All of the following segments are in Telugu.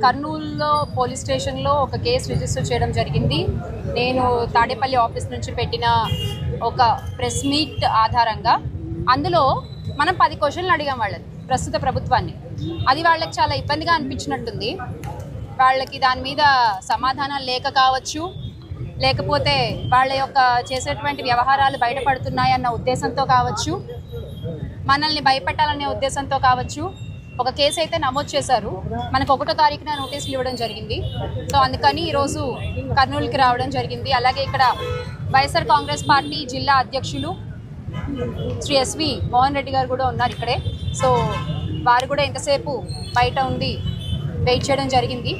కర్నూలులో పోలీస్ స్టేషన్లో ఒక కేసు రిజిస్టర్ చేయడం జరిగింది. నేను తాడేపల్లి ఆఫీస్ నుంచి పెట్టిన ఒక ప్రెస్ మీట్ ఆధారంగా అందులో మనం 10 క్వశ్చన్లు అడిగాం వాళ్ళని, ప్రస్తుత ప్రభుత్వాన్ని. అది వాళ్ళకి చాలా ఇబ్బందిగా అనిపించినట్టుంది. వాళ్ళకి దాని మీద సమాధానాలు లేక కావచ్చు, లేకపోతే వాళ్ళ యొక్క చేసేటువంటి వ్యవహారాలు బయటపడుతున్నాయన్న ఉద్దేశంతో కావచ్చు, మనల్ని భయపెట్టాలనే ఉద్దేశంతో కావచ్చు ఒక కేసు అయితే నమోదు చేశారు. మనకు 1వ తారీఖున నోటీసులు ఇవ్వడం జరిగింది. సో అందుకని ఈరోజు కర్నూలుకి రావడం జరిగింది. అలాగే ఇక్కడ వైఎస్ఆర్ కాంగ్రెస్ పార్టీ జిల్లా అధ్యక్షులు శ్రీ ఎస్వి మోహన్ రెడ్డి గారు కూడా ఉన్నారు ఇక్కడే. సో వారు కూడా ఎంతసేపు బయట ఉండి వెయిట్ చేయడం జరిగింది.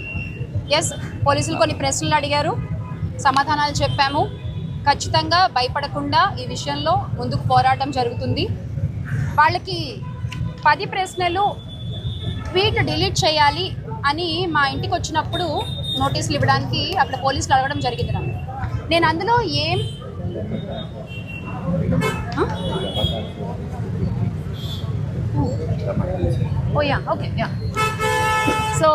ఎస్, పోలీసులు కొన్ని ప్రశ్నలు అడిగారు, సమాధానాలు చెప్పాము. ఖచ్చితంగా భయపడకుండా ఈ విషయంలో ముందుకు పోరాటం జరుగుతుంది. వాళ్ళకి 10 ప్రశ్నలు ట్వీట్ డిలీట్ చేయాలి అని మా ఇంటికి వచ్చినప్పుడు నోటీసులు ఇవ్వడానికి అక్కడ పోలీసులు అడగడం జరిగింది. నేను అందులో సో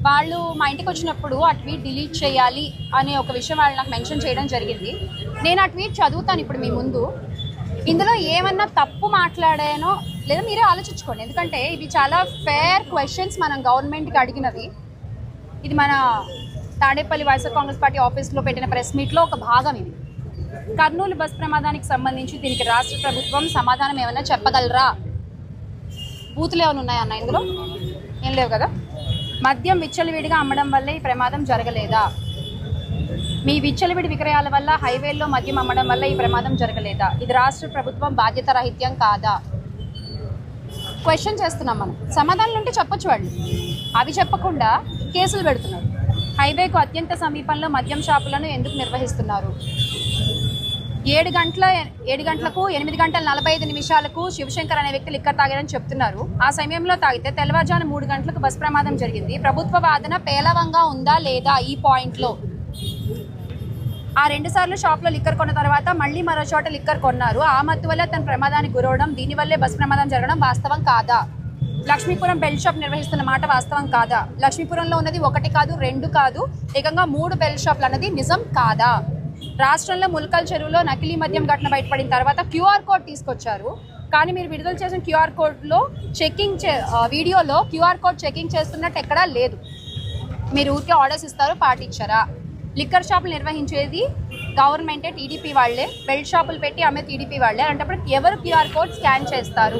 వాళ్ళు మా ఇంటికి వచ్చినప్పుడు ఆ ట్వీట్ డిలీట్ చేయాలి అనే ఒక విషయం వాళ్ళు నాకు మెన్షన్ చేయడం జరిగింది. నేను ఆ ట్వీట్ చదువుతాను ఇప్పుడు మీ ముందు. ఇందులో ఏమన్నా తప్పు మాట్లాడానో లేదా మీరే ఆలోచించుకోండి, ఎందుకంటే ఇవి చాలా ఫేర్ క్వశ్చన్స్ మనం గవర్నమెంట్కి అడిగినవి. ఇది మన తాడేపల్లి వైఎస్ఆర్ కాంగ్రెస్ పార్టీ ఆఫీస్లో పెట్టిన ప్రెస్ మీట్లో ఒక భాగం. ఇది కర్నూలు బస్ ప్రమాదానికి సంబంధించి దీనికి రాష్ట్ర ప్రభుత్వం సమాధానం ఏమైనా చెప్పగలరా? బూతులు ఏమైనా ఉన్నాయన్న ఇందులో? ఏం లేవు కదా. మద్యం విచ్చలవిడిగా అమ్మడం వల్లే ఈ ప్రమాదం జరగలేదా? మీ విచ్చలవిడి విక్రయాల వల్ల హైవేల్లో మద్యం అమ్మడం వల్ల ఈ ప్రమాదం జరగలేదా? ఇది రాష్ట్ర ప్రభుత్వం బాధ్యత రాహిత్యం కాదా? క్వశ్చన్ చేస్తున్నాం మనం. సమాధానాలు ఉంటే చెప్పొచ్చు వాళ్ళు. అవి చెప్పకుండా కేసులు పెడుతున్నారు. హైవేకు అత్యంత సమీపంలో మద్యం షాపులను ఎందుకు నిర్వహిస్తున్నారు? 7 గంటలకు 8 గంటల 45 నిమిషాలకు శివశంకర్ అనే వ్యక్తి లిక్కర్ తాగారని చెప్తున్నారు. ఆ సమయంలో తాగితే తెల్లవారుజామున 3 గంటలకు బస్ ప్రమాదం జరిగింది. ప్రభుత్వ వాదన పేలవంగా ఉందా లేదా? ఈ పాయింట్లో ఆ 2 సార్లు షాప్లో లిక్కర్ కొన్న తర్వాత మళ్ళీ మరో చోట లిక్కర్ కొన్నారు. ఆ మత్తు వల్ల తన ప్రమాదానికి గురవడం, దీనివల్లే బస్ ప్రమాదం జరగడం వాస్తవం కాదా? లక్ష్మీపురం బెల్ట్ షాప్ నిర్వహిస్తున్న మాట వాస్తవం కాదా? లక్ష్మీపురంలో ఉన్నది 1 కాదు 2 కాదు, ఏకంగా 3 బెల్ట్ షాప్లు అన్నది నిజం కాదా? రాష్ట్రంలో ముల్కల్ చెరువులో నకిలీ మద్యం ఘటన బయటపడిన తర్వాత QR కోడ్ తీసుకొచ్చారు. కానీ మీరు విడుదల చేసిన QR కోడ్లో వీడియోలో QR కోడ్ చెకింగ్ చేస్తున్నట్టు ఎక్కడా లేదు. మీరు ఊరికే ఆర్డర్స్ ఇస్తారు, పాటించారా? లిక్కర్ షాపులు నిర్వహించేది గవర్నమెంటే, టీడీపీ వాళ్లే. బెల్ట్ షాపులు పెట్టి అమ్మే టీడీపీ వాళ్లే. అలాంటప్పుడు ఎవరు QR కోడ్ స్కాన్ చేస్తారు?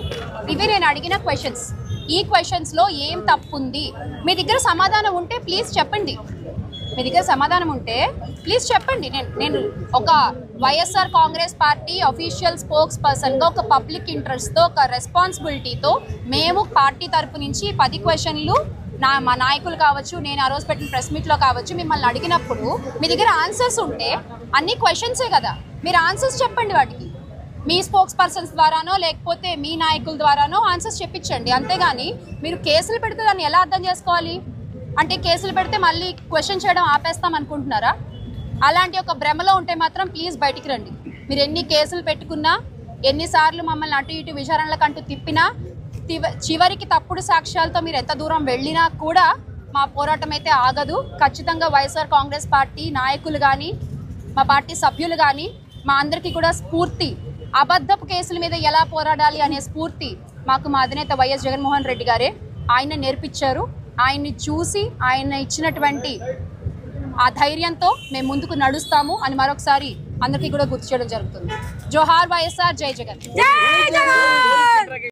ఇవి నేను అడిగిన క్వశ్చన్స్. ఈ క్వశ్చన్స్లో ఏం తప్పు ఉంది? మీ దగ్గర సమాధానం ఉంటే ప్లీజ్ చెప్పండి. మీ దగ్గర సమాధానం ఉంటే ప్లీజ్ చెప్పండి. నేను ఒక వైఎస్ఆర్ కాంగ్రెస్ పార్టీ అఫీషియల్ స్పోక్స్ పర్సన్గా, ఒక పబ్లిక్ ఇంట్రెస్ట్తో, ఒక రెస్పాన్సిబిలిటీతో మేము పార్టీ తరపు నుంచి 10 క్వశ్చన్లు మా నాయకులు కావచ్చు, నేను ఆ రోజు పెట్టిన ప్రెస్ మీట్లో కావచ్చు, మిమ్మల్ని అడిగినప్పుడు మీ దగ్గర ఆన్సర్స్ ఉంటే, అన్ని క్వశ్చన్సే కదా, మీరు ఆన్సర్స్ చెప్పండి. వాటికి మీ స్పోక్స్ పర్సన్స్ ద్వారానో లేకపోతే మీ నాయకుల ద్వారానో ఆన్సర్స్ చెప్పించండి. అంతేగాని మీరు కేసులు పెడితే దాన్ని ఎలా అర్థం చేసుకోవాలి? అంటే కేసులు పెడితే మళ్ళీ క్వశ్చన్ చేయడం ఆపేస్తాం అనుకుంటున్నారా? అలాంటి ఒక భ్రమలో ఉంటే మాత్రం ప్లీజ్ బయటికి రండి. మీరు ఎన్ని కేసులు పెట్టుకున్నా, ఎన్నిసార్లు మమ్మల్ని అటు ఇటు విచారణలకు అంటూ తిప్పినా, చివరికి తప్పుడు సాక్ష్యాలతో మీరు ఎంత దూరం వెళ్ళినా కూడా మా పోరాటం అయితే ఆగదు. ఖచ్చితంగా వైఎస్ఆర్ కాంగ్రెస్ పార్టీ నాయకులు కానీ, మా పార్టీ సభ్యులు కానీ, మా అందరికీ కూడా స్ఫూర్తి, అబద్ధపు కేసుల మీద ఎలా పోరాడాలి అనే స్ఫూర్తి మాకు మా అధినేత వైఎస్ జగన్మోహన్ రెడ్డి గారే. ఆయన నేర్పించారు. ఆయన్ని చూసి ఆయన ఇచ్చినటువంటి ఆ ధైర్యంతో మేము ముందుకు నడుస్తాము అని మరొకసారి అందరికీ కూడా గుర్తు చేయడం జరుగుతుంది. జోహార్ వైఎస్ఆర్, జై జగన్.